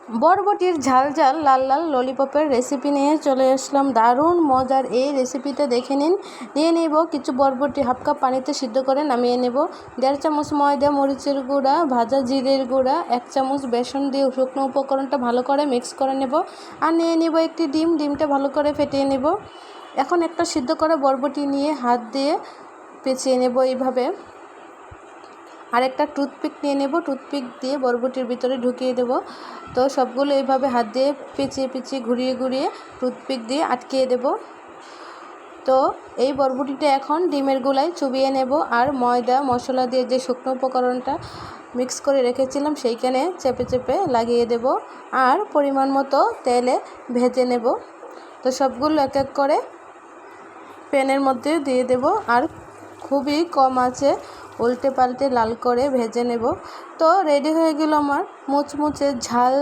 বরবটির ঝাল ঝাল লাল লাল ললিপপের রেসিপি নিয়ে চলে আসলাম। দারুণ মজার এই রেসিপিটা দেখে নিন। নিয়ে নেব কিছু বরবটি, হাফ কাপ পানিতে সিদ্ধ করে নামিয়ে নেব। 1.5 চামচ ময়দা, মরিচের গুঁড়া, ভাজা জিরের গুঁড়া, 1 চামচ বেসন দিয়ে শুকনো উপকরণটা ভালো করে মিক্স করে নেব। আর নিয়ে নেব একটি ডিম, ডিমটা ভালো করে ফেটিয়ে নেব। এখন একটা সিদ্ধ করা বরবটি নিয়ে হাত দিয়ে পেঁচিয়ে নেব এইভাবে। আর একটা টুথপিক নিয়ে নেব, টুথপিক দিয়ে বরবটির ভিতরে ঢুকিয়ে দেব। তো সবগুলো এইভাবে হাত দিয়ে পেঁচিয়ে পেঁচিয়ে ঘুরিয়ে ঘুরিয়ে টুথপিক দিয়ে আটকিয়ে দেব। তো এই বরবটিটা এখন ডিমের গোলায় চুবিয়ে নেব। আর ময়দা মশলা দিয়ে যে শুকনো উপকরণটা মিক্স করে রেখেছিলাম সেইখানে চেপে চেপে লাগিয়ে দেব। আর পরিমাণ মতো তেলে ভেজে নেব। তো সবগুলো এক এক করে প্যানের মধ্যে দিয়ে দেব। আর খুবই কম আঁচে উল্টে পাল্টে লাল করে ভেজে নেব। তো রেডি হয়ে গেল আমার মুচমুচে ঝাল